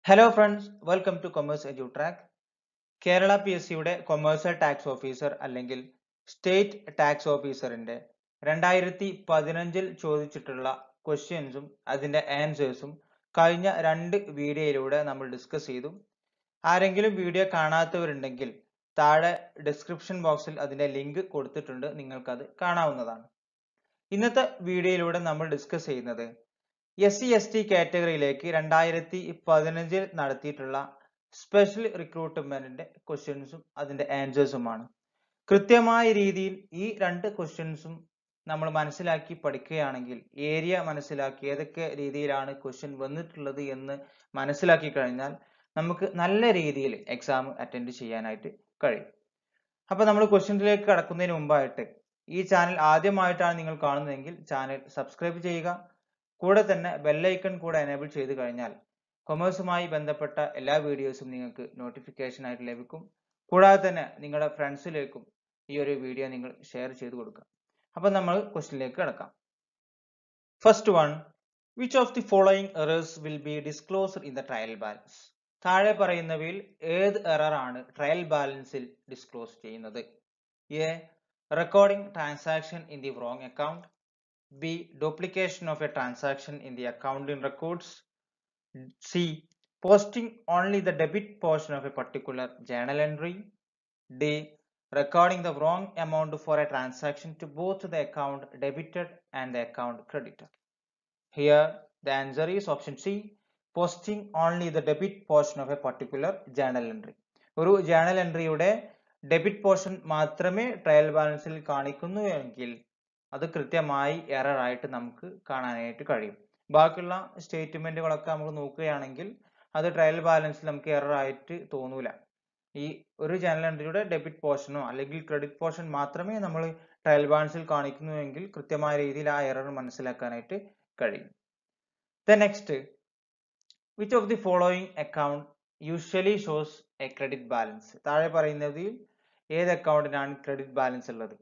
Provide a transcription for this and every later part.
Hello friends, welcome to Commerce EduTrack. Kerala P S സിയുടെ commercial tax officer അല്ലെങ്കിൽ state tax ഓഫീസറിന്റെ 2015 ചോദിച്ചിട്ടുള്ള ക്വസ്റ്റ്യൻസും അതിന്റെ ആൻസേഴ്സും കഴിഞ്ഞ രണ്ട് വീഡിയോയിലൂടെ നമ്മൾ ഡിസ്കസ് ചെയ്തു. ആരെങ്കിലും വീഡിയോ കാണാത്തവരുണ്ടെങ്കിൽ താഴെ ഡിസ്ക്രിപ്ഷൻ ബോക്സിൽ അതിന്റെ ലിങ്ക് കൊടുത്തിട്ടുണ്ട്, നിങ്ങൾക്കത് കാണാവുന്നതാണ്. ഇന്നത്തെ വീഡിയോയിലൂടെ നമ്മൾ ഡിസ്കസ് ചെയ്യുന്നത് SC/ST കാറ്റഗറിയിലേക്ക് 2015 നടത്തിയിട്ടുള്ള സ്പെഷ്യൽ റിക്രൂട്ട്മെന്റിന്റെ ക്വസ്റ്റ്യൻസും അതിന്റെ ആൻസേഴ്സുമാണ്. കൃത്യമായ രീതിയിൽ ഈ രണ്ട് ക്വസ്റ്റ്യൻസും നമ്മൾ മനസ്സിലാക്കി പഠിക്കുകയാണെങ്കിൽ, ഏരിയ മനസ്സിലാക്കി ഏതൊക്കെ രീതിയിലാണ് ക്വസ്റ്റ്യൻ വന്നിട്ടുള്ളത് എന്ന് മനസ്സിലാക്കി കഴിഞ്ഞാൽ നമുക്ക് നല്ല രീതിയിൽ എക്സാം അറ്റൻഡ് ചെയ്യാനായിട്ട് കഴിയും. അപ്പൊ നമ്മൾ ക്വസ്റ്റ്യനിലേക്ക് കടക്കുന്നതിന് മുമ്പായിട്ട് ഈ ചാനൽ ആദ്യമായിട്ടാണ് നിങ്ങൾ കാണുന്നതെങ്കിൽ ചാനൽ സബ്സ്ക്രൈബ് ചെയ്യുക. കൂടെ തന്നെ ബെല്ലൈക്കൺ കൂടെ എനേബിൾ ചെയ്ത് കഴിഞ്ഞാൽ കൊമേഴ്സുമായി ബന്ധപ്പെട്ട എല്ലാ വീഡിയോസും നിങ്ങൾക്ക് നോട്ടിഫിക്കേഷൻ ആയിട്ട് ലഭിക്കും. കൂടാതെ തന്നെ നിങ്ങളുടെ ഫ്രണ്ട്സിലേക്കും ഈ ഒരു വീഡിയോ നിങ്ങൾ ഷെയർ ചെയ്ത് കൊടുക്കുക. അപ്പൊ നമ്മൾ ക്വസ്റ്റ്യനിലേക്ക് കിടക്കാം. First one, which of the following errors will be disclosed in the trial balance? താഴെ പറയുന്നവയിൽ ഏത് എറർ ആണ് ട്രയൽ ബാലൻസിൽ ഡിസ്ക്ലോസ് ചെയ്യുന്നത്? A, recording transaction in the wrong account. B, duplication of a transaction in the accounting records. C, posting only the debit portion of a particular journal entry. D, recording the wrong amount for a transaction to both the account debited and the account credited. Here the answer is option C, posting only the debit portion of a particular journal entry. ഒരു journal entryയുടെ debit portion മാത്രമേ trial ബാലൻസിൽ കാണിക്കുന്നുവെങ്കിൽ അത് കൃത്യമായി error ആയിട്ട് നമുക്ക് കാണാനായിട്ട് കഴിയും. ബാക്കിയുള്ള സ്റ്റേറ്റ്മെന്റുകളൊക്കെ നമുക്ക് നോക്കുകയാണെങ്കിൽ അത് ട്രയൽ ബാലൻസിൽ നമുക്ക് എറർ ആയിട്ട് തോന്നൂല. ഈ ഒരു ജേണൽ എൻട്രിയുടെ ഡെബിറ്റ് പോർഷനോ അല്ലെങ്കിൽ ക്രെഡിറ്റ് പോർഷൻ മാത്രമേ നമ്മൾ ട്രയൽ ബാലൻസിൽ കാണിക്കുന്നുവെങ്കിൽ കൃത്യമായ രീതിയിൽ ആ എറർ മനസ്സിലാക്കാനായിട്ട് കഴിയും. Then next, which of the following account usually shows A credit balance? താഴെ പറയുന്നതിൽ ഏത് അക്കൗണ്ടിനാണ് ക്രെഡിറ്റ് ബാലൻസ് ഉള്ളത്?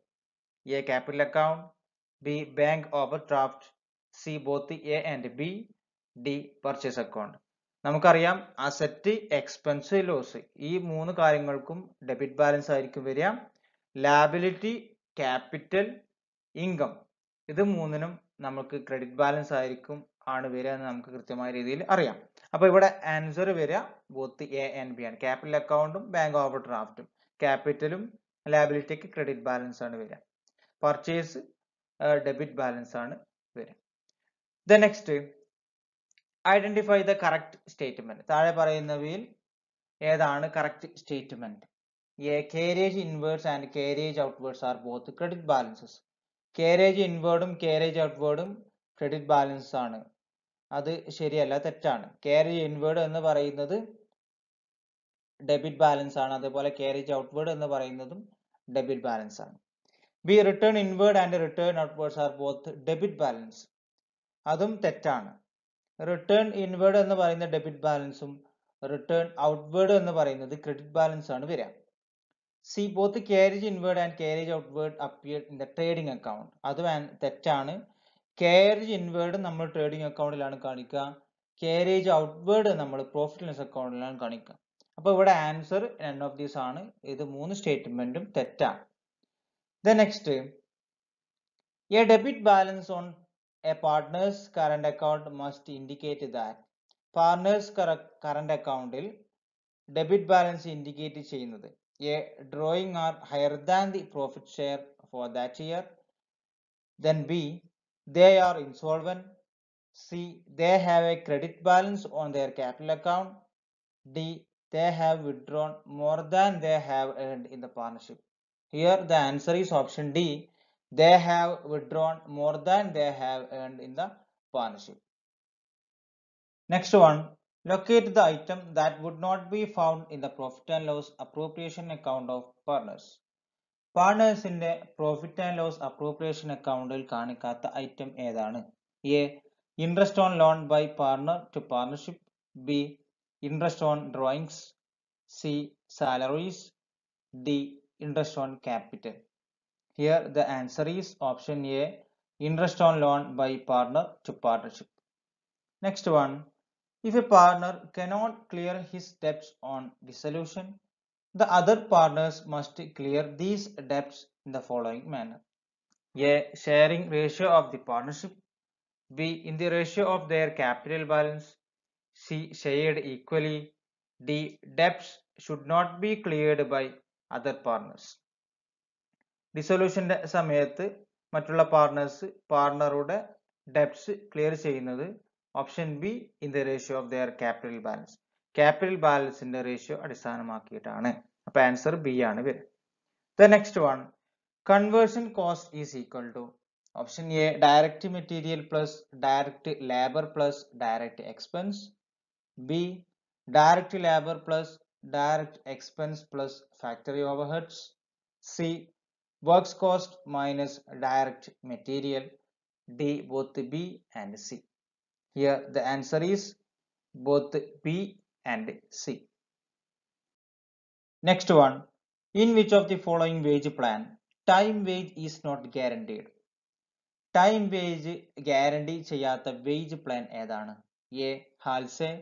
A, capital account. B, bank overdraft. C, both A and B. D, purchase account. നമുക്കറിയാം അസറ്റ്, എക്സ്പെൻസ്, ലോസ് ഈ മൂന്ന് കാര്യങ്ങൾക്കും debit balance ആയിരിക്കും വരിക. ലാബിലിറ്റി, ക്യാപിറ്റൽ, ഇൻകം ഇത് മൂന്നിനും നമുക്ക് ക്രെഡിറ്റ് ബാലൻസ് ആയിരിക്കും വരിക എന്ന് നമുക്ക് കൃത്യമായ രീതിയിൽ അറിയാം. അപ്പൊ ഇവിടെ ആൻസർ വരിക ബോത്ത് എ ആൻഡ് ബി ആണ്. ക്യാപിറ്റൽ അക്കൗണ്ടും ബാങ്ക് ഓവർ ഡ്രാഫ്റ്റും, ക്യാപിറ്റലും ലാബിലിറ്റിക്ക് ക്രെഡിറ്റ് ബാലൻസ് ആണ് വരിക. പർച്ചേസ് ഡെബിറ്റ് ബാലൻസ് ആണ് വരിക. The next, identify the correct statement. താഴെ പറയുന്നവയിൽ ഏതാണ് correct statement? A, carriage inwards and carriage outwards are both credit balances. Carriage ഇൻവേർഡും കാരേജ് ഔട്ട്വേർഡും ക്രെഡിറ്റ് ബാലൻസ് ആണ്. അത് ശരിയല്ല, തെറ്റാണ്. കാരേജ് ഇൻവേർഡ് എന്ന് പറയുന്നത് ഡെബിറ്റ് ബാലൻസ് ആണ്, അതുപോലെ കാരേജ് ഔട്ട്വേർഡ് എന്ന് പറയുന്നതും ഡെബിറ്റ് ബാലൻസ് ആണ്. B, return inward and return outwards are both debit balance. അതും തെറ്റാണ്. റിട്ടേൺ ഇൻവേർഡ് എന്ന് പറയുന്ന ഡെബിറ്റ് ബാലൻസും റിട്ടേൺ ഔട്ട്വേർഡ് എന്ന് പറയുന്നത് ക്രെഡിറ്റ് ബാലൻസ് ആണ് വരിക. C, both carriage inward and carriage outward appear in the trading account. അതും തെറ്റാണ്. കാരേജ് ഇൻവേർഡ് നമ്മൾ ട്രേഡിംഗ് അക്കൗണ്ടിലാണ് കാണിക്കുക, കാരേജ് ഔട്ട്വേർഡ് നമ്മൾ പ്രോഫിറ്റ് ആൻഡ് ലോസ് അക്കൗണ്ടിലാണ് കാണിക്കുക. അപ്പൊ ഇവിടെ ആൻസർ നൺ ഓഫ് ദീസ് ആണ്. ഇത് മൂന്ന് സ്റ്റേറ്റ്മെന്റും തെറ്റാണ്. The next, a debit balance on a partner's current account must indicate that partner's current account debit balance indicate ചെയ്യുന്നത് A, drawing are higher than the profit share for that year. Then B, they are insolvent. C, they have a credit balance on their capital account. D, they have withdrawn more than they have earned in the partnership. Here the answer is option D, they have withdrawn more than they have earned in the partnership. Next one, locate the item that would not be found in the profit and loss appropriation account of partners. Partners in the profit and loss appropriation account il kanikatha item edana? A, interest on loan by partner to partnership. B, interest on drawings. C, salaries. D, interest on capital. Here the answer is option A, interest on loan by partner to partnership. Next one, If a partner cannot clear his debts on dissolution, the other partners must clear these debts in the following manner. A. Sharing ratio of the partnership. B. In the ratio of their capital balance. C. Shared equally. D. Debts should not be cleared by other partners. ഡിസൊല്യൂഷന്റെ സമയത്ത് മറ്റുള്ള പാർട്ണറുടെ debts clear ചെയ്യുന്നത് option B in the ratio of their capital balance. Capital ബാലൻസിന്റെ ratio അടിസ്ഥാനമാക്കിയിട്ടാണ്. അപ്പൊ answer B ആണ് വരുന്നത്. The next one, conversion cost is equal to option A direct material plus direct labour plus direct expense. B direct labour plus direct expense plus factory overheads. C works cost minus direct material. D both B and C. Here the answer is both B and C. Next one, in which of the following wage plan time wage is not guaranteed? Time wage guarantee ചെയ്യാത്ത wage plan ഏതാണ്? A Halsey,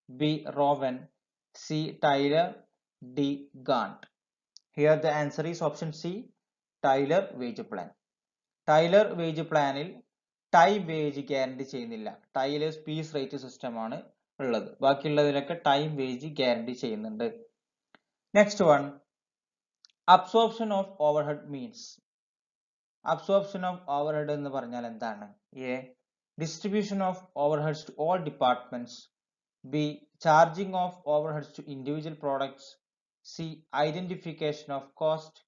B Rowan, C Tyler, D Gant. Here the answer is option C, Taylor wage plan. Taylor wage പ്ലാനിൽ time wage guarantee ചെയ്യുന്നില്ല. Taylor's piece rate system ആണ് ഉള്ളത്. ബാക്കിയുള്ളതിലൊക്കെ time wage guarantee ചെയ്യുന്നുണ്ട്. Next one, absorption of overhead means. Absorption of overhead എന്ന് പറഞ്ഞാൽ എന്താണ്? A distribution of overheads to all departments. B charging of overheads to individual products. C identification of cost.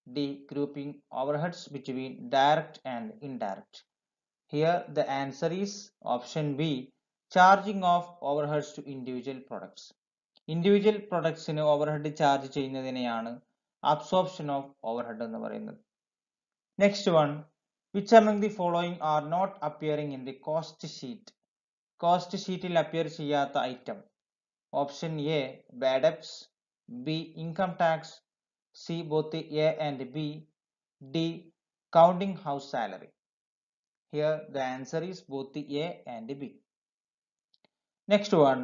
D grouping overheads between direct and indirect. Here the answer is option B, charging of overheads to individual products. Individual products ന് overhead charge ചെയ്യുന്നതിനെയാണ് absorption of overhead എന്ന് പറയുന്നത്. Next one, which among the following are not appearing in the cost sheet? Cost sheetൽ appear ചെയ്യാത്ത item. Option A bad debts. B income tax. C both A and B. D counting house salary. Here the answer is both A and B. Next one,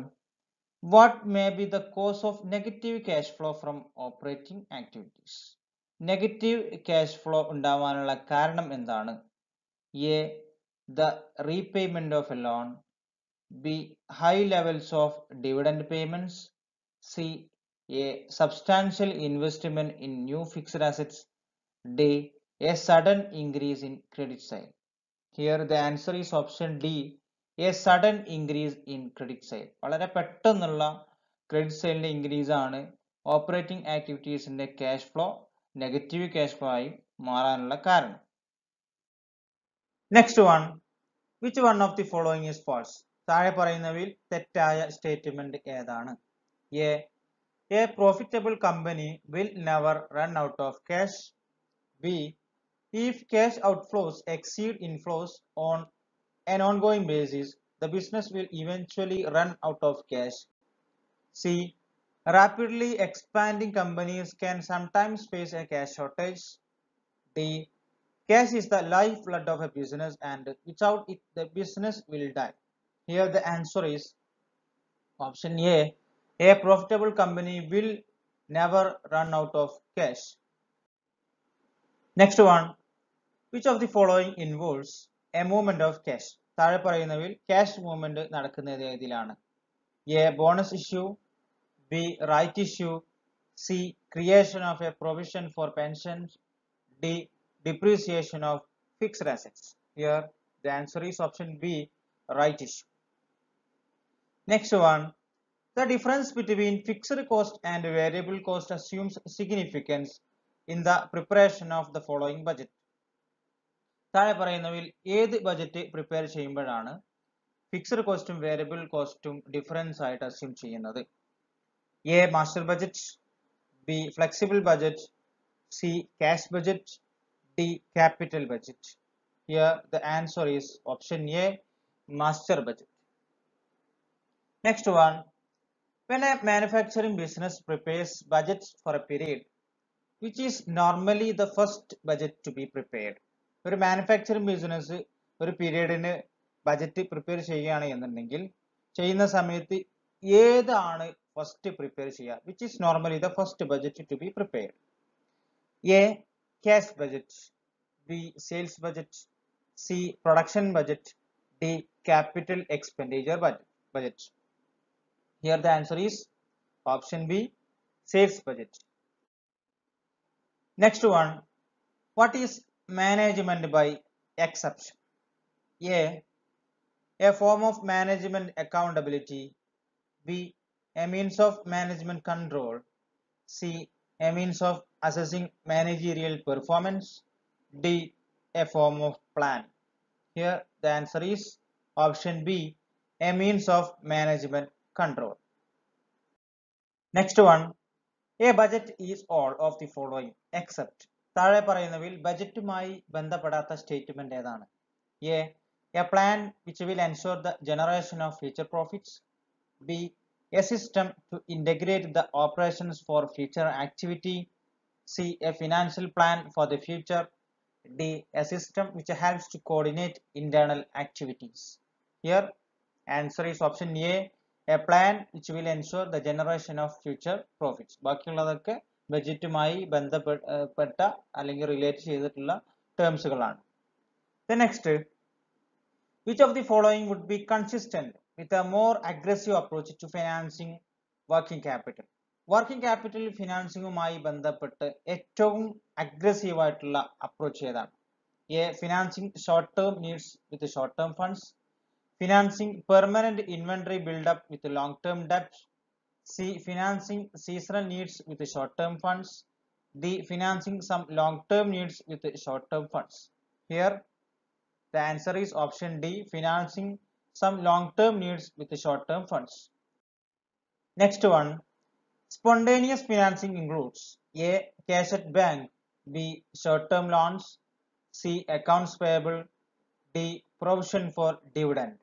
what may be the cause of negative cash flow from operating activities? Negative cash flow ഉണ്ടാവാനുള്ള കാരണം എന്താണ്? A the repayment of a loan. B high levels of dividend payments. C a substantial investment in new fixed assets. D a sudden increase in credit sale. Here the answer is option D, a sudden increase in credit sale. വളരെ പെട്ടെന്നുള്ള credit സെയിലിന്റെ increase ആണ് operating ആക്ടിവിറ്റീസിന്റെ cash flow negative cash flow ആയി മാറാനുള്ള കാരണം. Next one, which one of the following is false? താഴെ പറയുന്നവയിൽ തെറ്റായ സ്റ്റേറ്റ്മെന്റ് ഏതാണ്? A A profitable company will never run out of cash. B if cash outflows exceed inflows on an ongoing basis, the business will eventually run out of cash. C rapidly expanding companies can sometimes face a cash shortage. D cash is the lifeblood of a business and without it the business will die. Here the answer is option A profitable company will never run out of cash. Next one, which of the following involves a movement of cash? താഴെ പറയുന്നവയിൽ cash movement നടക്കുന്നത് ഏതിലാണ്? A bonus issue. B right issue. C creation of a provision for pensions. D depreciation of fixed assets. Here the answer is option B, right issue. Next one, the difference between fixed cost and variable cost assumes significance in the preparation of the following budget. താഴെ പറയുന്നവയിൽ ഏത് budget prepare ചെയ്യുമ്പോഴാണ് fixed കോസ്റ്റും variable കോസ്റ്റും difference ആയിട്ട് assume ചെയ്യുന്നത്? A master budget. B flexible budget. C cash budget. D capital budget. Here the answer is option A, master budget. Next one, when a manufacturing business prepares budgets for a period, which is normally the first budget to be prepared? ഒരു manufacturing business ഒരു പീരീഡിന് budget prepare ചെയ്യുകയാണ് എന്നുണ്ടെങ്കിൽ ചെയ്യുന്ന സമയത്ത് ഏതാണ് first prepare ചെയ്യുക? Which is normally the first budget to be prepared? A cash budget, B sales budget, C production budget, D capital expenditure budget. Here the answer is option B, sales budget. Next one, what is management by exception? A form of management accountability, B a means of management control, C a means of assessing managerial performance, D a form of plan. Here the answer is option B, a means of management control. Next one, a budget is all of the following except. താഴെ പറയുന്നവയിൽ ബജറ്റുമായി ബന്ധപ്പെടാത്ത statement ഏതാണ്? A plan which will ensure the generation of future profits, B a system to integrate the operations for future activity, C a financial plan for the future, D a system which helps to coordinate internal activities. Here answer is option A plan which will ensure the generation of future profits. ബാക്കിയുള്ളതൊക്കെ ബജറ്റുമായി ബന്ധപ്പെട്ട അല്ലെങ്കിൽ relate ചെയ്തിട്ടുള്ള ടേംസുകളാണ്. The next, which of the following would be consistent with a more aggressive approach to financing working capital? Working capital ഫിനാൻസിങ്ങുമായി ബന്ധപ്പെട്ട് ഏറ്റവും aggressive ആയിട്ടുള്ള approach ഏതാണ്? A financing short term needs with short term funds, financing permanent inventory build-up with long-term debt, C financing seasonal needs with short-term funds, D financing some long-term needs with short-term funds. Here the answer is option D, financing some long-term needs with short-term funds. Next one, spontaneous financing includes A cash at bank, B short-term loans, C accounts payable, D provision for dividend.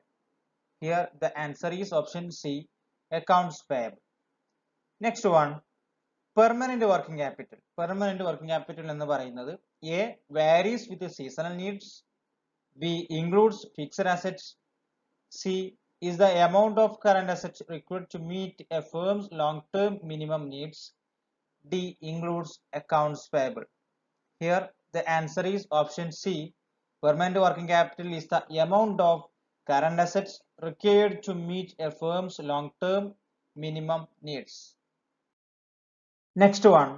Here the answer is option C, accounts payable. Next one, permanent working capital. Permanent working capital എന്ന് പറയുന്നത് A varies with the seasonal needs, B includes fixed assets, C is the amount of current assets required to meet a firm's long-term minimum needs, D includes accounts payable. Here the answer is option C, permanent working capital is the amount of current assets required to meet a firm's long-term minimum needs. Next one,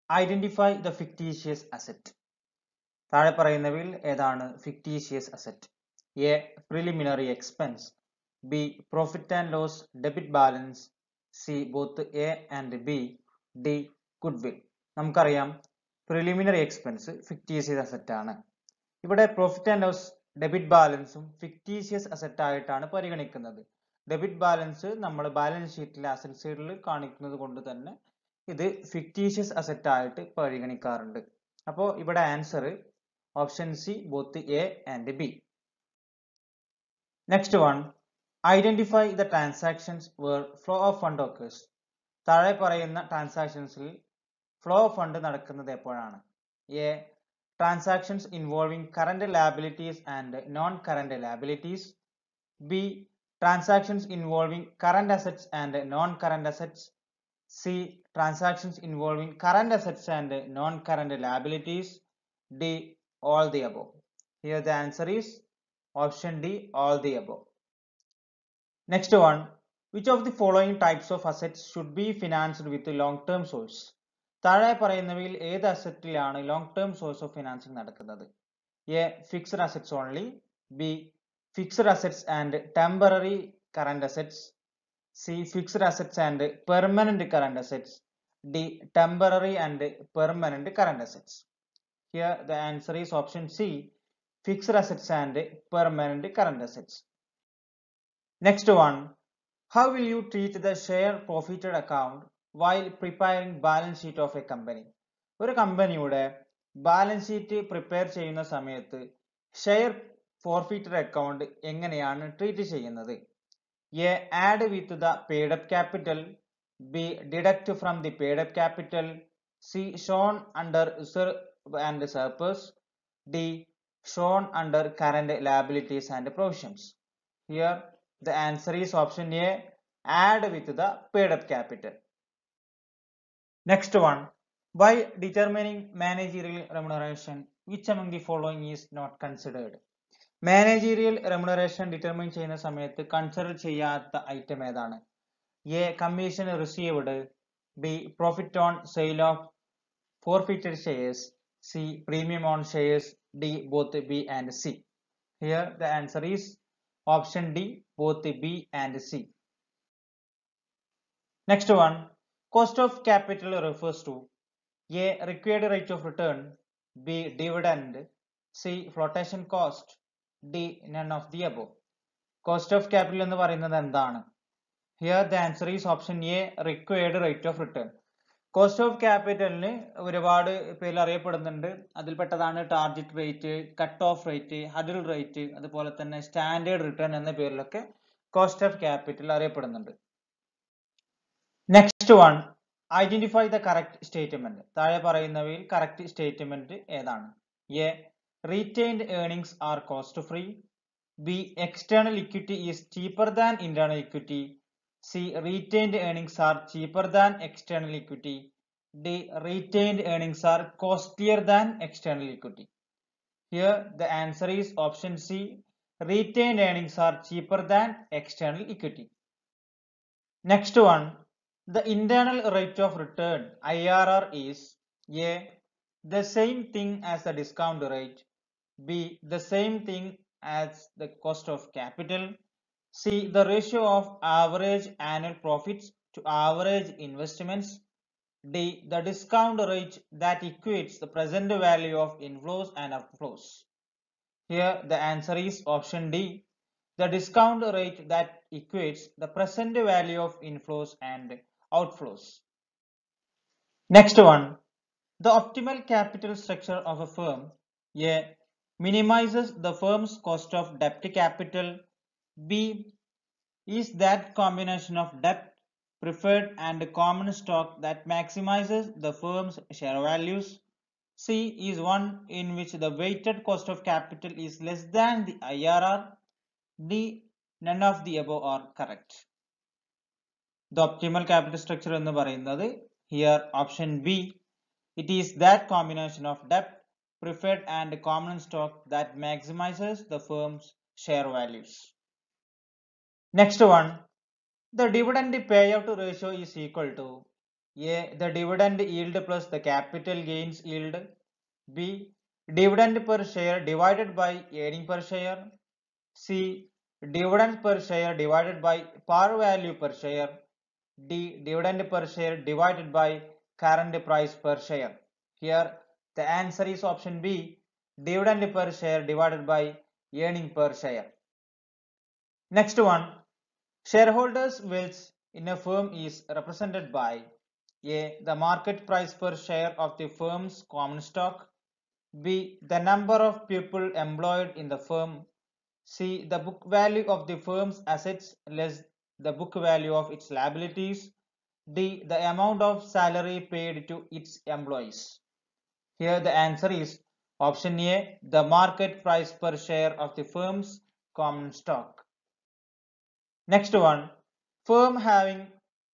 identify the fictitious asset. താഴെ പറയുന്നവയിൽ ഏതാണ് fictitious asset? A preliminary expense, B profit and loss debit balance, C both A and B, D goodwill. നമുക്കറിയാം preliminary expense fictitious asset ആണ്. ഇവിടെ profit and loss debit ബാലൻസും fictitious asset ആയിട്ടാണ് പരിഗണിക്കുന്നത്. Debit balance നമ്മൾ ബാലൻസ് ഷീറ്റിലെ asset സൈഡിൽ കാണിക്കുന്നത് കൊണ്ട് തന്നെ ഇത് ഫിക്ടീഷ്യസ് അസറ്റ് ആയിട്ട് പരിഗണിക്കാറുണ്ട്. അപ്പോൾ ഇവിടെ answer option C both A and B. Next one, identify the transactions where flow of fund occurs. താഴെ പറയുന്ന ട്രാൻസാക്ഷൻസിൽ ഫ്ലോ ഓഫ് ഫണ്ട് നടക്കുന്നത് എപ്പോഴാണ്? A transactions involving current liabilities and non-current liabilities, B transactions involving current assets and non-current assets, C transactions involving current assets and non-current liabilities, D all the above. Here the answer is option D, all the above. Next one, which of the following types of assets should be financed with a long-term source? താഴെ പറയുന്നവയിൽ ഏത് അസറ്റിലാണ് long term source of financing നടക്കുന്നത്? A fixed assets only, B fixed assets and temporary current assets, C fixed assets and permanent current assets, D temporary and permanent current assets. Here the answer is option C, fixed assets and permanent current assets. Next one, how will you treat the share profited account while preparing balance sheet of a company? ഒരു കമ്പനിയുടെ balance sheet prepare ചെയ്യുന്ന സമയത്ത് share ഫോർഫിറ്റഡ് account എങ്ങനെയാണ് treat ചെയ്യുന്നത്? A add with the paid up capital, B deduct from the paid up capital, C shown under reserve and surplus, D shown under current liabilities and provisions. Here The answer is option A, add with the paid up capital. Next one, by determining managerial remuneration, which among the following is not considered? Managerial remuneration determine ചെയ്യുന്ന സമയത്ത് consider ചെയ്യാത്ത item ഏതാണ്? A, commission received. B, profit on sale of forfeited shares. C, premium on shares. D, both B and C. Here the answer is option D, both B and C. Next one, cost of capital refers to A, required rate of return. B, dividend. C, flotation cost. D, none of the above. Cost of capital എന്ന് പറയുന്നത് എന്താണ്? Here the answer is option A, required rate of return. Cost of ക്യാപിറ്റലിന് ഒരുപാട് പേരിൽ അറിയപ്പെടുന്നുണ്ട്. അതിൽപ്പെട്ടതാണ് target rate, cut off rate, hurdle rate, അതുപോലെ തന്നെ സ്റ്റാൻഡേർഡ് റിട്ടേൺ എന്ന പേരിലൊക്കെ കോസ്റ്റ് ഓഫ് ക്യാപിറ്റൽ അറിയപ്പെടുന്നുണ്ട്. Next one, identify the correct statement. താഴെ പറയുന്നവയിൽ കറക്റ്റ് സ്റ്റേറ്റ്മെന്റ് ഏതാണ്? A, retained earnings are cost free. B, external equity is cheaper than internal equity. C, retained earnings are cheaper than external equity. D, retained earnings are costlier than external equity. Here the answer is option C, retained earnings are cheaper than external equity. Next one, the internal rate of return IRR is A, the same thing as the discount rate. B, the same thing as the cost of capital. C, the ratio of average annual profits to average investments. D, the discount rate that equates the present value of inflows and outflows. Here the answer is option D, the discount rate that equates the present value of inflows and outflows. Next one, the optimal capital structure of a firm. A, minimizes the firm's cost of debt capital. B, is that combination of debt, preferred and common stock that maximizes the firm's share values. C, is one in which the weighted cost of capital is less than the IRR. D, none of the above are correct. The optimal capital structure എന്ന് പറയുന്നത് here option B, it is that combination of debt, preferred and common stock that maximizes the firm's share values. Next one, the dividend payout ratio is equal to A, the dividend yield plus the capital gains yield. B, dividend per share divided by earning per share. C, dividend per share divided by par value per share. D, dividend per share divided by current price per share. Here the answer is option B, dividend per share divided by earning per share. Next one, shareholders' wealth in a firm is represented by A, the market price per share of the firm's common stock. B, the number of people employed in the firm. C, the book value of the firm's assets less the book value of its liabilities. D, the amount of salary paid to its employees. Here the answer is option A, the market price per share of the firm's common stock. Next one, firm having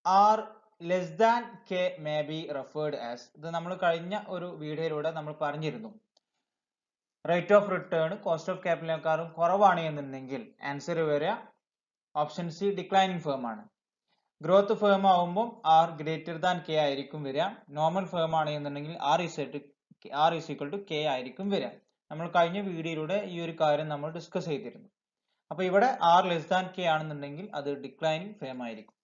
R less than K may be referred as. ഇത് നമ്മൾ കഴിഞ്ഞ ഒരു വീഡിയോയിലൂടെ നമ്മൾ പറഞ്ഞിരുന്നു. Rate of return cost of ക്യാപിറ്റലിനേക്കാളും കുറവാണ് എന്നുണ്ടെങ്കിൽ ആൻസർ വരിക ഓപ്ഷൻ സി, ഡിക്ലൈനിങ് ഫേം ആണ്. ഗ്രോത്ത് ഫേം ആവുമ്പോൾ ആർ ഗ്രേറ്റർ ദാൻ കെ ആയിരിക്കും വരിക. നോർമൽ ഫേം ആണ് എന്നുണ്ടെങ്കിൽ R is equal to K ആയിരിക്കും വരിക. നമ്മൾ കഴിഞ്ഞ വീഡിയോയിലൂടെ ഈ ഒരു കാര്യം നമ്മൾ ഡിസ്കസ് ചെയ്തിരുന്നു. അപ്പൊ ഇവിടെ ആർ ലെസ് ദാൻ കെ ആണെന്നുണ്ടെങ്കിൽ അത് ഡിക്ലൈനിങ് ഫേം ആയിരിക്കും.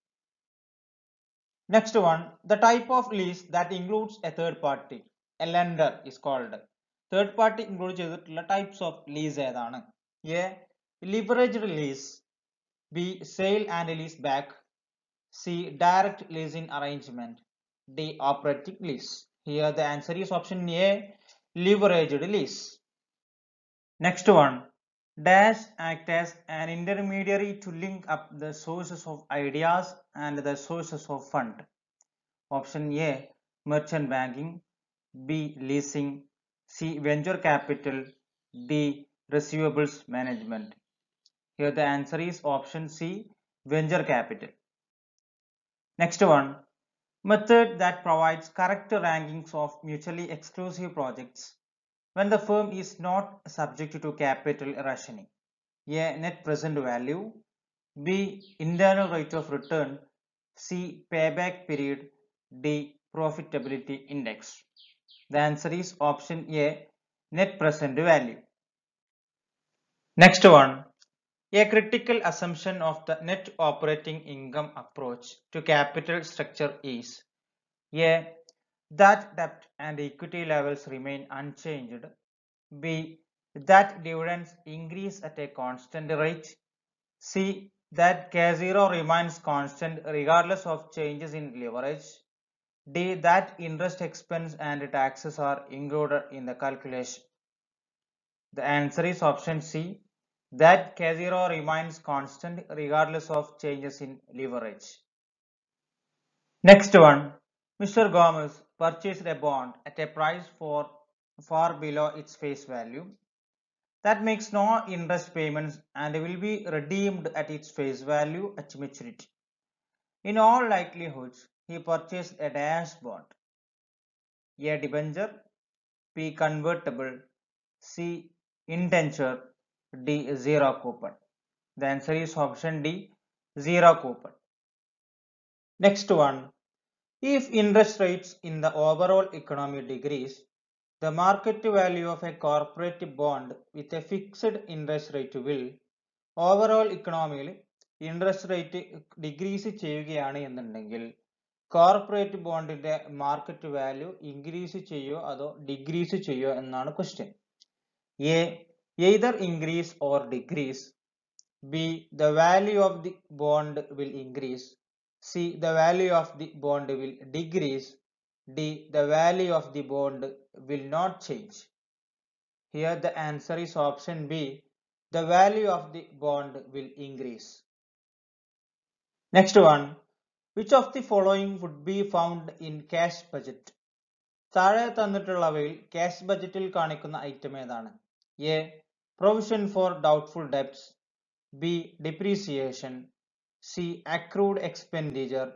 Next one, the type of lease that includes a third party, a lender is called. Third party include ചെയ്തിട്ടുള്ള ടൈപ്സ് ഓഫ് ലീസ് ഏതാണ്? A, leveraged lease. B, sale and lease back. C, direct leasing arrangement. D, operating lease. Here the answer is option A, leveraged lease. Next one, dash act as an intermediary to link up the sources of ideas and the sources of fund. Option A, merchant banking. B, leasing. C, venture capital. D, receivables management. Here the answer is option C, venture capital. Next one, method that provides correct rankings of mutually exclusive projects when the firm is not subject to capital rationing. A, net present value. B, internal rate of return. C, payback period. D, profitability index. The answer is option A, net present value. Next one, a critical assumption of the net operating income approach to capital structure is A, that debt and equity levels remain unchanged. B, that dividends increase at a constant rate. C, that K0 remains constant regardless of changes in leverage. D, that interest expense and taxes are included in the calculation. The answer is option C, that K0 remains constant regardless of changes in leverage. Next one, Mr. Gomez purchased a bond at a price far below its face value. That makes no interest payments and will be redeemed at its face value at maturity. In all likelihoods, he purchased a dash bond. A, debenture. B, convertible. C, indenture. D, zero coupon. The answer is option D, zero coupon. Next one, if interest rates in the overall economy decrease, the market value of a corporate bond with a fixed interest rate will overall economy interest rate decrease ചെയ്യുകയാണ് എന്നുണ്ടെങ്കിൽ corporate ബോണ്ടിന്റെ market value increase ചെയ്യോ അതോ decrease ചെയ്യോ എന്നാണ് question. A, either increase or decrease. B, the value of the bond will increase. C, the value of the bond will decrease. D, the value of the bond will not change. Here the answer is option B, the value of the bond will increase. Next one, which of the following would be found in cash budget? താഴെ തന്നിട്ടുള്ളവയിൽ cash ബജറ്റിൽ കാണിക്കുന്ന item ഏതാണ്? A, provision for doubtful debts. B, depreciation. C, accrued expenditure.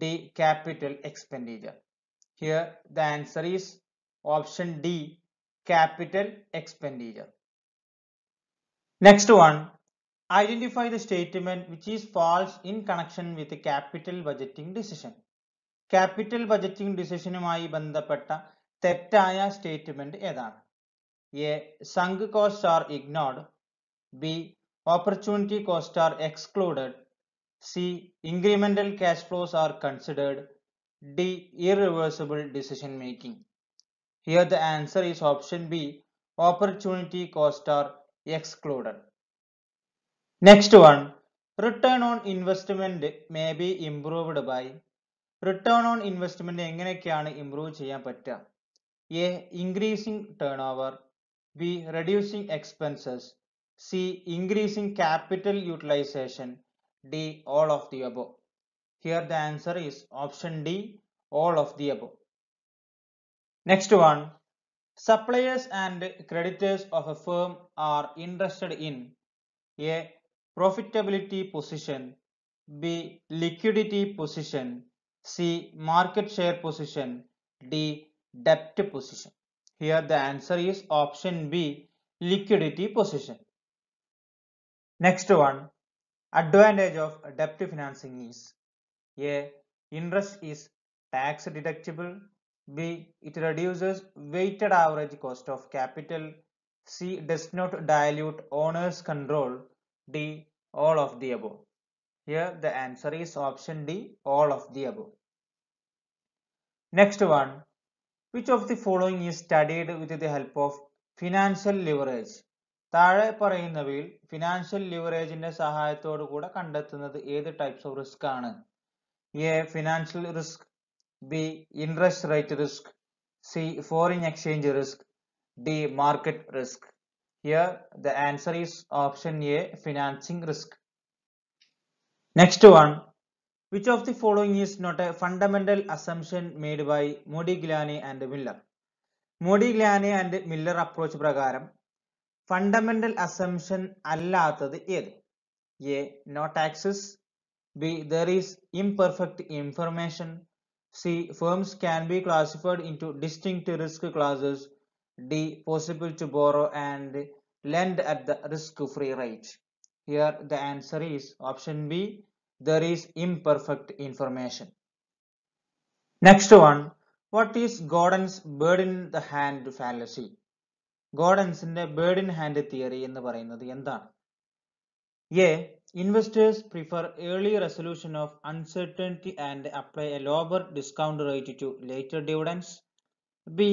D, capital expenditure. Here the answer is option D, capital expenditure. Next one, identify the statement which is false in connection with the capital budgeting decision. Capital budgeting decisionുമായി ബന്ധപ്പെട്ട തെറ്റായ statement ഏതാണ്? A, sunk costs are ignored. B, opportunity costs are excluded. C, incremental cash flows are considered. D, irreversible decision making. Here the answer is option B, opportunity costs are excluded. Next one, return on investment may be improved by. Return on investment എങ്ങനെയൊക്കെയാണ് improve ചെയ്യാൻ പറ്റുക? A, increasing turnover. B, reducing expenses. C, increasing capital utilization. D, all of the above. Here the answer is option D, all of the above. Next one, suppliers and creditors of a firm are interested in A, profitability position. B, liquidity position. C, market share position. D, debt position. Here the answer is option B, liquidity position. Next one, advantage of debt financing is A, interest is tax deductible. B, it reduces weighted average cost of capital. C, does not dilute owner's control. D, all of the above. Here the answer is option D, all of the above. Next one, which of the following is studied with the help of financial leverage? താഴെ പറയുന്നവയിൽ financial ലിവറേജിന്റെ സഹായത്തോടു കൂടെ കണ്ടെത്തുന്നത് ഏത് types of risk ആണ്? A, financial risk. B, interest rate risk. C, foreign exchange risk. D, market risk. Here the answer is option A, financing risk. Next one, which of the following is not a fundamental assumption made by Modigliani and Miller? Modigliani and Miller approach പ്രകാരം fundamental assumption അല്ലാത്തത് ഏത്? A. No taxes. B. There is imperfect information. C. Firms can be classified into distinct risk classes. D. Possible to borrow and lend at the risk-free rate. Here the answer is option B. There is imperfect information. Next one. What is Gordon's bird in the hand fallacy? ഗോഡൻസിന്റെ bird in hand theory എന്ന് പറയുന്നത് എന്താണ്? A. Investors prefer early resolution of uncertainty and apply a lower discount rate to later dividends. B.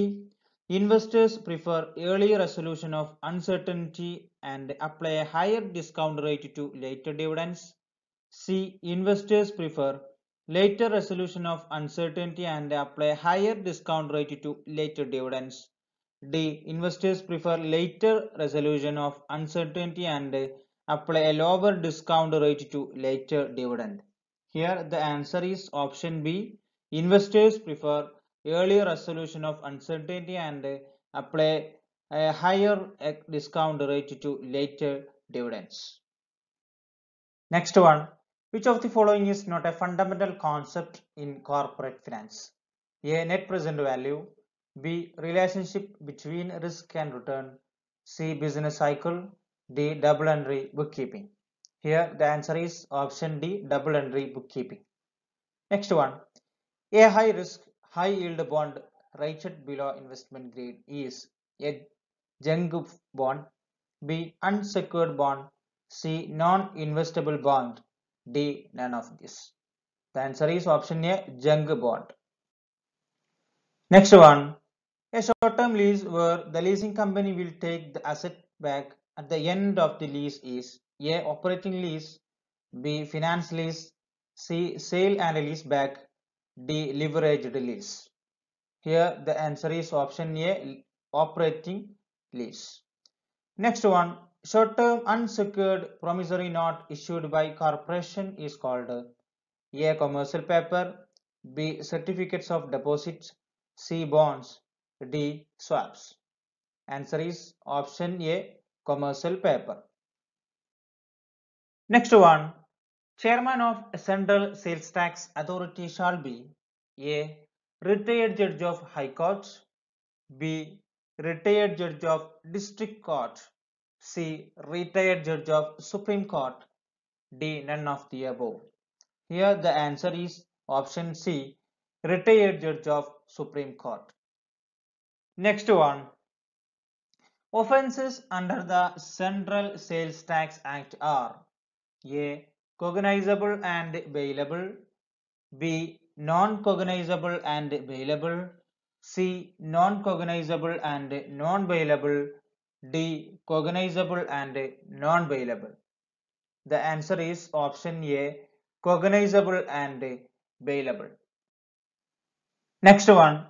Investors prefer early resolution of uncertainty and apply a higher discount rate to later dividends. C. Investors prefer later resolution of uncertainty and apply a higher discount rate to later dividends. D. Investors prefer later resolution of uncertainty and apply a lower discount rate to later dividend. Here the answer is option B. Investors prefer early resolution of uncertainty and apply a higher discount rate to later dividends. Next one. Which of the following is not a fundamental concept in corporate finance? A. Net present value. B. Relationship between risk and return. C. Business cycle. D. Double entry bookkeeping. Here the answer is option D. Double entry bookkeeping. Next one. A high risk, high yield bond rated below investment grade is a junk bond. B. Unsecured bond. C. Non-investable bond. D. None of this. The answer is option A. Junk bond. Next one. A short-term lease where the leasing company will take the asset back at the end of the lease is A. Operating lease. B. Finance lease. C. Sale and lease back. D. Leveraged lease. Here the answer is option A. Operating lease. Next one. Short-term unsecured promissory note issued by corporation is called A. Commercial paper. B. Certificates of deposit. C. Bonds. D. Swaps. Answer is option A. Commercial paper. Next one. Chairman of Central Sales Tax Authority shall be A. Retired Judge of High Court. B. Retired Judge of District Court. C. Retired Judge of Supreme Court. D. None of the above. Here the answer is option C. Retired Judge of Supreme Court. Next one. Offences under the Central Sales Tax Act are A. Cognizable and bailable. B. Non-cognizable and bailable. C. Non-cognizable and non-bailable. D. Cognizable and non-bailable. The answer is option A. Cognizable and bailable. Next one.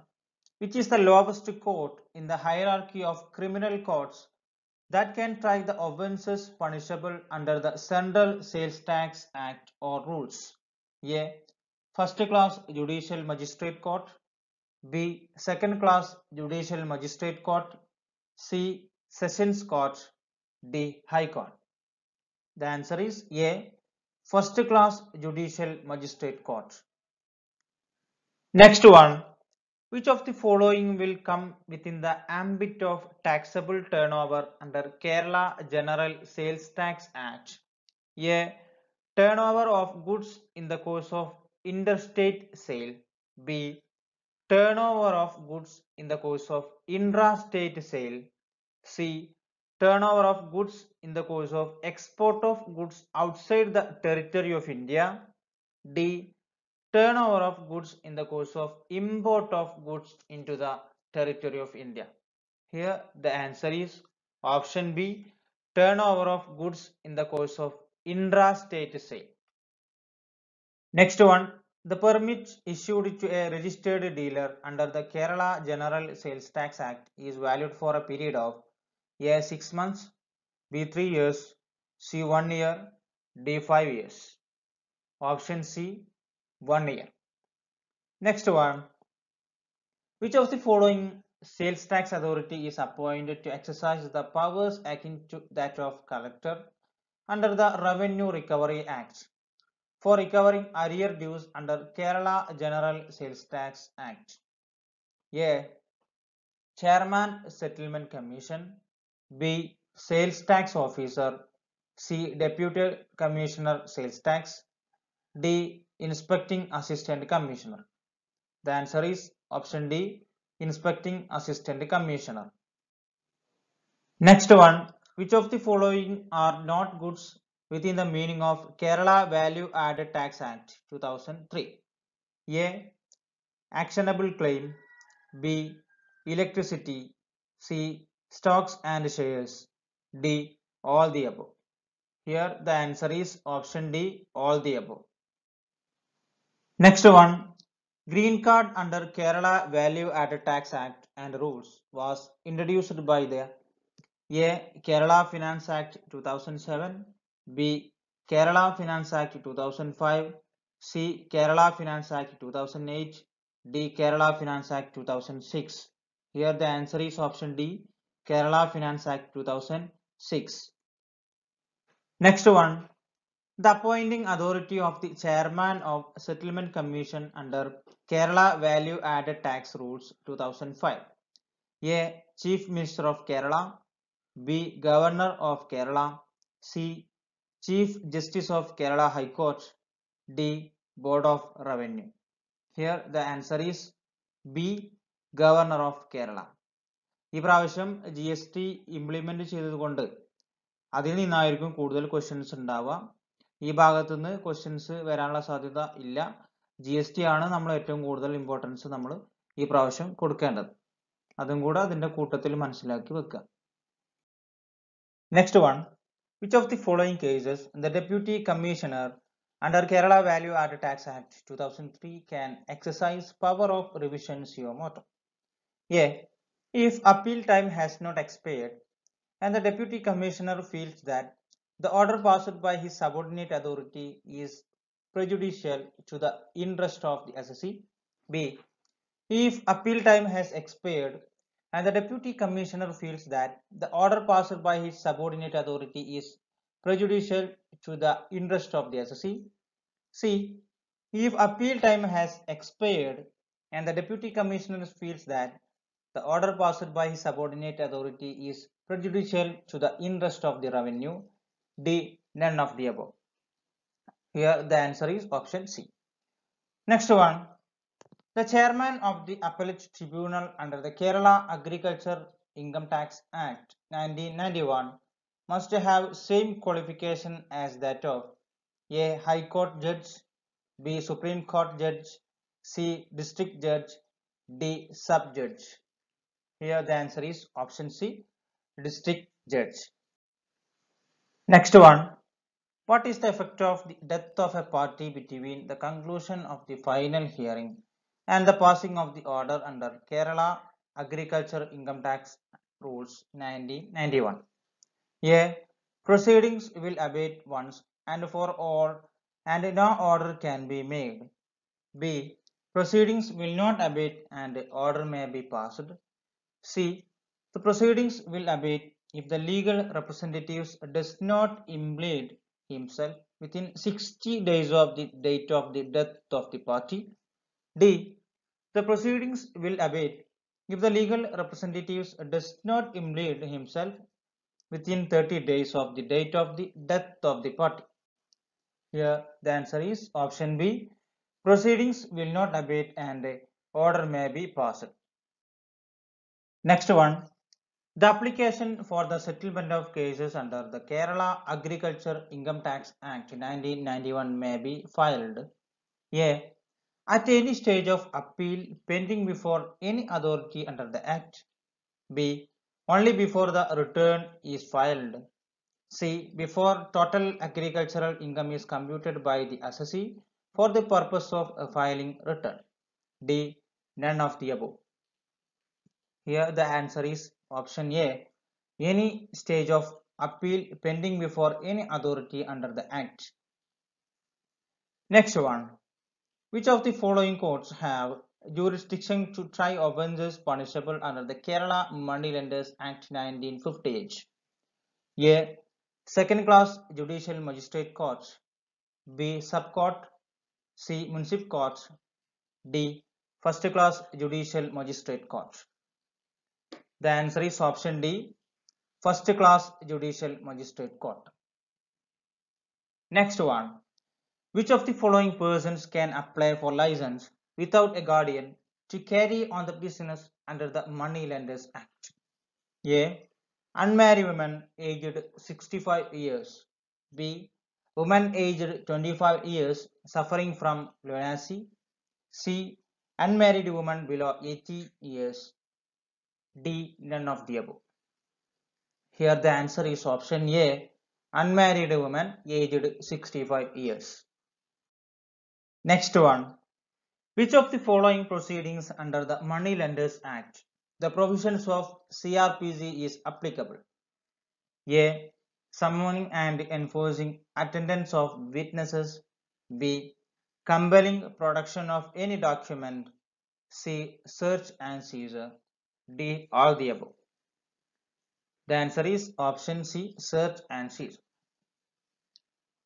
Which is the lowest court in the hierarchy of criminal courts that can try the offences punishable under the Central Sales Tax Act or rules? A. First class Judicial Magistrate Court. B. Second class Judicial Magistrate Court. C. Sessions Court. D. High Court. The answer is A. First class Judicial Magistrate Court. Next one. Which of the following will come within the ambit of taxable turnover under Kerala General Sales Tax Act? A. Turnover of goods in the course of interstate sale. B. Turnover of goods in the course of intrastate sale. C. Turnover of goods in the course of export of goods outside the territory of India. D. Turnover of goods in the course of import of goods into the territory of India. Here the answer is option B. Turnover of goods in the course of intrastate sale. Next one. The permit issued to a registered dealer under the Kerala General Sales Tax Act is valid for a period of A. 6 months, B. 3 years, C. 1 year, D. 5 years. Option C. 1 year. Next one. Which of the following sales tax authority is appointed to exercise the powers akin to that of collector? under the Revenue Recovery Act for recovering arrear dues under Kerala General Sales Tax Act? A. Chairman Settlement Commission. B. Sales Tax Officer. C. Deputy Commissioner Sales Tax. D. Inspecting Assistant Commissioner. The answer is option D. Inspecting Assistant Commissioner. Next one. Which of the following are not goods within the meaning of Kerala Value Added Tax Act 2003? A. Actionable claim. B. Electricity. C. Stocks and shares. D. All the above. Here the answer is option D. All the above. Next one. Green card under Kerala Value Added Tax Act and rules was introduced by the A. Kerala Finance Act 2007. B. Kerala Finance Act 2005. C. Kerala Finance Act 2008. D. Kerala Finance Act 2006. Here the answer is option D. Kerala Finance Act 2006. Next one. The appointing authority of the Chairman of Settlement Commission under Kerala Value Added Tax Rules 2005. A. Chief Minister of Kerala. B. Governor of Kerala. C. Chief Justice of Kerala High Court. D. Board of Revenue. Here the answer is B. Governor of Kerala. ഈ പ്രാവശ്യം GST implement ചെയ്തതുകൊണ്ട് അതിൽ നിന്നായിരിക്കും കൂടുതൽ questions ഉണ്ടാവുക. ഈ ഭാഗത്തു നിന്ന് ക്വസ്റ്റ്യൻസ് വരാനുള്ള സാധ്യത ഇല്ല. GST ആണ് നമ്മൾ ഏറ്റവും കൂടുതൽ ഇമ്പോർട്ടൻസ് നമ്മൾ ഈ പ്രാവശ്യം കൊടുക്കേണ്ടത്. അതും കൂടെ അതിന്റെ കൂട്ടത്തിൽ മനസ്സിലാക്കി വെക്കുക. Next one. Which of the following cases the Deputy Commissioner under Kerala Value Added Tax Act 2003 can exercise power of revision suo motu? A. If appeal time has not expired and the Deputy Commissioner feels that the order passed by his subordinate authority is prejudicial to the interest of the assessee. B. If appeal time has expired and the Deputy Commissioner feels that the order passed by his subordinate authority is prejudicial to the interest of the assessee. C. If appeal time has expired and the Deputy Commissioner feels that the order passed by his subordinate authority is prejudicial to the interest of the revenue. D. None of the above. Here the answer is option C. Next one. The chairman of the appellate tribunal under the Kerala Agriculture Income Tax Act 1991 must have same qualification as that of A. High Court Judge, B. Supreme Court Judge, C. District Judge, D. Sub Judge. Here the answer is option C. District Judge. Next one. What is the effect of the death of a party between the conclusion of the final hearing and the passing of the order under Kerala Agriculture Income Tax Rules 1991? A. Proceedings will abate once and for all and no order can be made. B. Proceedings will not abate and order may be passed. C. The proceedings will abate if the legal representative does not implead himself within 60 days of the date of the death of the party. D. The proceedings will abate if the legal representative does not implead himself within 30 days of the date of the death of the party. Here the answer is option B. Proceedings will not abate and order may be passed. Next one. The application for the settlement of cases under the Kerala Agriculture Income Tax Act 1991 may be filed A. At any stage of appeal pending before any authority under the Act. B. Only before the return is filed. C. Before total agricultural income is computed by the assessee for the purpose of filing return. D. None of the above. Here the answer is option A. Any stage of appeal pending before any authority under the Act. Next one. Which of the following courts have jurisdiction to try offences punishable under the Kerala Moneylenders Act 1958? A. second class judicial magistrate courts, B. Subcourt, C. Municipal courts, D. First class judicial magistrate courts. The answer is option D. First class judicial magistrate court. Next one. Which of the following persons can apply for license without a guardian to carry on the business under the Moneylenders Act? A. Unmarried woman aged 65 years. B. Woman aged 25 years suffering from lunacy. C. Unmarried woman below 80 years. D. None of the above. Here the answer is option A. Unmarried woman aged 65 years. Next one. Which of the following proceedings under the Moneylenders Act, the provisions of CRPC is applicable? A. Summoning and enforcing attendance of witnesses. B. Compelling production of any document. C. Search and seizure. D. All the above. The answer is option C. Search and seizure.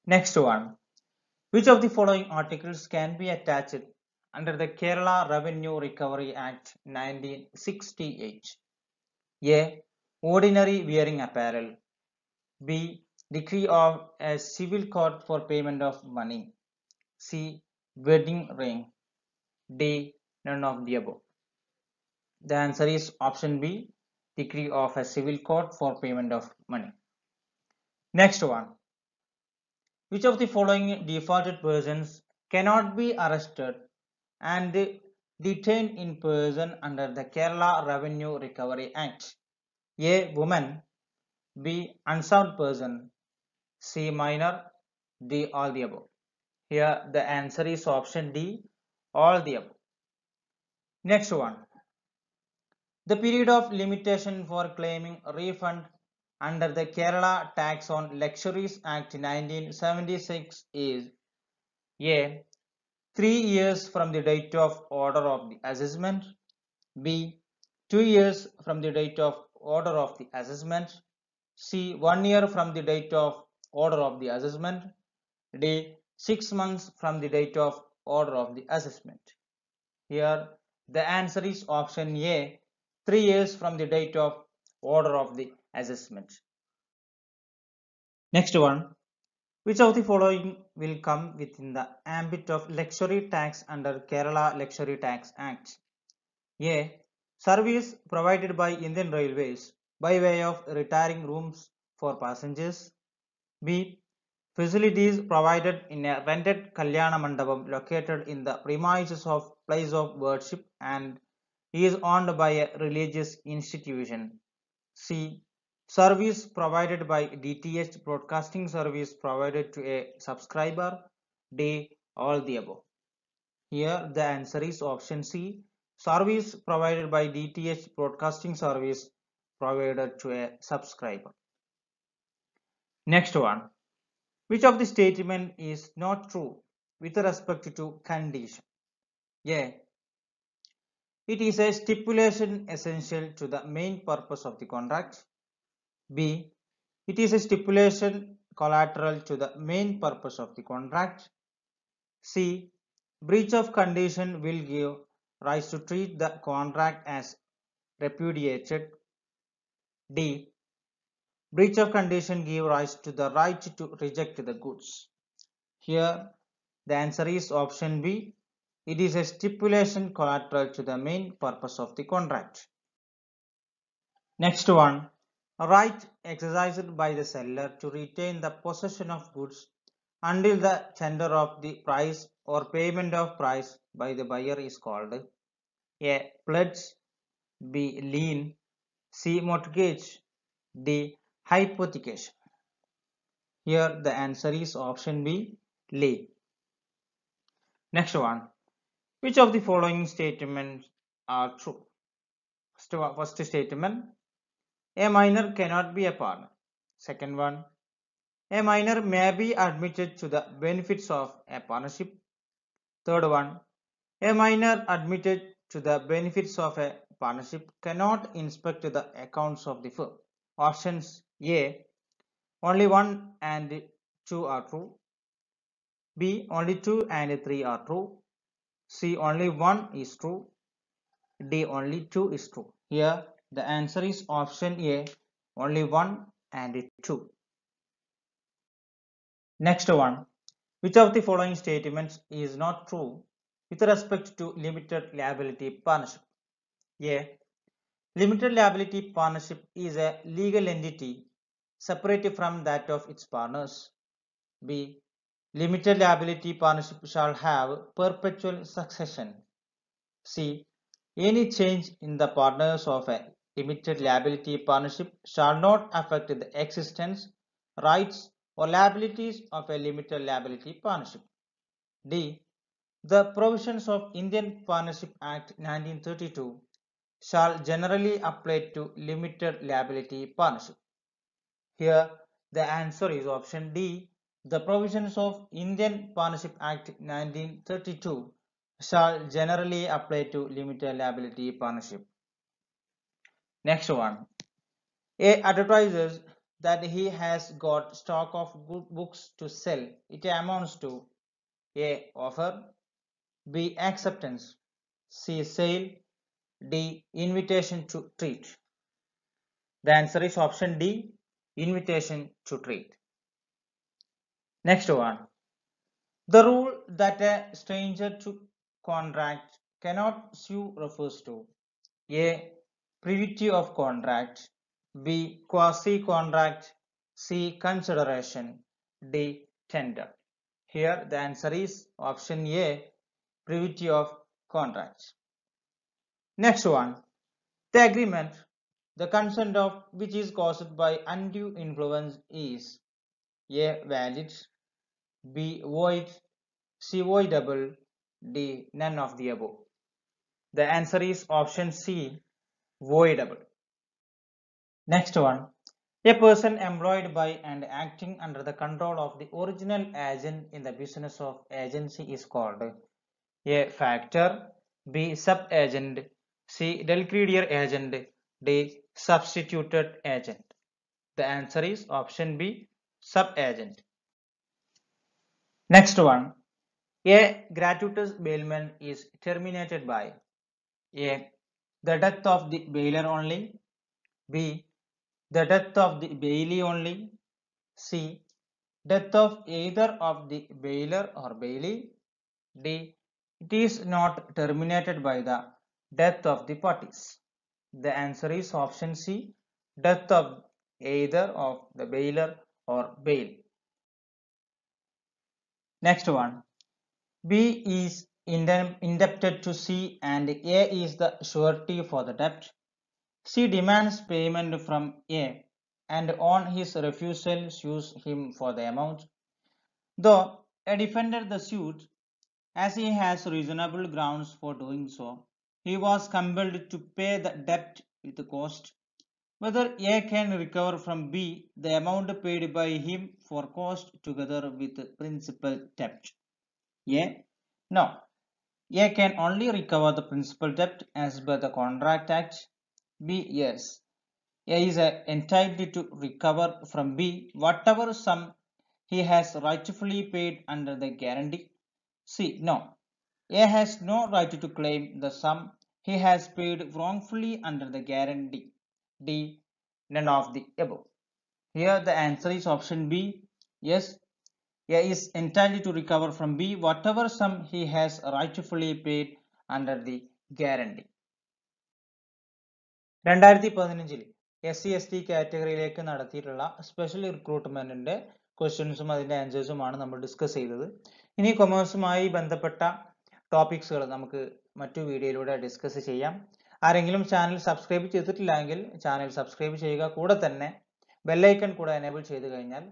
Next one. Which of the following articles can be attached under the Kerala Revenue Recovery Act 1968? A. Ordinary wearing apparel. B. Decree of a civil court for payment of money. C. Wedding ring. D. None of the above. The answer is option B. Decree of a civil court for payment of money. Next one. Which of the following defaulted persons cannot be arrested and detained in person under the Kerala Revenue Recovery Act? A. Woman. B. Unserved person. C. Minor. D. All the above. Here the answer is option D. All the above. Next one. The period of limitation for claiming refund under the Kerala Tax on Luxuries Act 1976 is A. 3 years from the date of order of the assessment. B. 2 years from the date of order of the assessment. C. 1 year from the date of order of the assessment. D. 6 months from the date of order of the assessment. Here the answer is option A. 3 years from the date of order of the assessment. Next one. Which of the following will come within the ambit of luxury tax under Kerala Luxury Tax Act? A. Service provided by Indian Railways by way of retiring rooms for passengers. B. Facilities provided in a rented Kalyana Mandapam located in the premises of place of worship and is owned by a religious institution. C. Service provided by DTH broadcasting service provided to a subscriber. D. All the above. Here the answer is option C. Service provided by DTH broadcasting service provided to a subscriber. Next one. Which of the statement is not true with respect to condition? A. It is a stipulation essential to the main purpose of the contract. B. It is a stipulation collateral to the main purpose of the contract. C. Breach of condition will give rise to treat the contract as repudiated. D. Breach of condition give rise to the right to reject the goods. Here the answer is option B. It is a stipulation collateral to the main purpose of the contract. Next one. A right exercised by the seller to retain the possession of goods until the tender of the price or payment of price by the buyer is called A. Pledge. B. Lien. C. Mortgage. D. Hypothecation. Here the answer is option B. Lien. Next one. Which of the following statements are true? First statement. A minor cannot be a partner. Second one. A minor may be admitted to the benefits of a partnership. Third one. A minor admitted to the benefits of a partnership cannot inspect the accounts of the firm. Options A. only 1 and 2 are true. B, only 2 and 3 are true. C, only 1 is true. D, only 2 is true. Here the answer is option A, only 1 and 2. Next one, which of the following statements is not true with respect to limited liability partnership? A, limited liability partnership is a legal entity separate from that of its partners. B, limited liability partnership shall have perpetual succession. C, any change in the partners of a limited liability partnership shall not affect the existence, rights, or liabilities of a limited liability partnership. D, the provisions of Indian Partnership Act 1932 shall generally apply to limited liability partnership. Here the answer is option D. The provisions of Indian Partnership Act 1932 shall generally apply to limited liability partnership. Next one. A advertises that he has got stock of good books to sell. It amounts to A, offer, B, acceptance, C, sale, D, invitation to treat. The answer is option D, invitation to treat. Next one. The rule that a stranger to contract cannot sue refers to A, privity of contract, B, quasi-contract, C, consideration, D, tender. Here the answer is option A, privity of contract. Next one. The agreement, the consent of which is caused by undue influence is A, valid, B, void, C, voidable, D, none of the above. The answer is option C, voidable. Next one. A person employed by and acting under the control of the original agent in the business of agency is called A, factor, B, sub-agent, C, delegated agent, D, substituted agent. The answer is option B, sub-agent. Next one. A gratuitous bailment is terminated by A, the death of the bailer only, B, the death of the bailee only, C, death of either of the bailer or bailee, D, it is not terminated by the death of the parties. The answer is option C, death of either of the bailer or bail. Next one. B is indebted to C and A is the surety for the debt. C demands payment from A and on his refusal sues him for the amount. Though A defended the suit as he has reasonable grounds for doing so, he was compelled to pay the debt with the cost. Whether A can recover from B the amount paid by him for cost together with principal debt. A, no. A can only recover the principal debt as per the Contract Act. B, yes. A is entitled to recover from B whatever sum he has rightfully paid under the guarantee. C, no. A has no right to claim the sum he has paid wrongfully under the guarantee. D, none of the above. Here the answer is option B. Yes, A is entitled to recover from B whatever sum he has rightfully paid under the guarantee. 2015 SC/ST കാറ്റഗറിയിലേക്ക് നടത്തിയിട്ടുള്ള special റിക്രൂട്ട്മെന്റിന്റെ ക്വസ്റ്റ്യൻസും അതിന്റെ ആൻസേഴ്സുമാണ് നമ്മൾ discuss ചെയ്തത്. ഇനി കൊമേഴ്സുമായി ബന്ധപ്പെട്ട ടോപ്പിക്സുകൾ നമുക്ക് മറ്റു വീഡിയോയിലൂടെ ഡിസ്കസ് ചെയ്യാം. ആരെങ്കിലും ചാനൽ സബ്സ്ക്രൈബ് ചെയ്തിട്ടില്ലെങ്കിൽ ചാനൽ സബ്സ്ക്രൈബ് ചെയ്യുക. കൂടെ തന്നെ ബെല്ലൈക്കൺ കൂടെ എനേബിൾ ചെയ്ത് കഴിഞ്ഞാൽ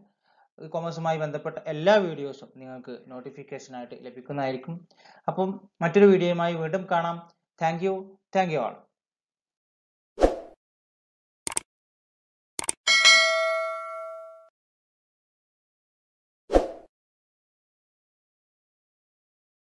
കൊമേഴ്സുമായി ബന്ധപ്പെട്ട എല്ലാ വീഡിയോസും നിങ്ങൾക്ക് നോട്ടിഫിക്കേഷൻ ആയിട്ട് ലഭിക്കുന്നതായിരിക്കും. അപ്പം മറ്റൊരു വീഡിയോയുമായി വീണ്ടും കാണാം. Thank you all.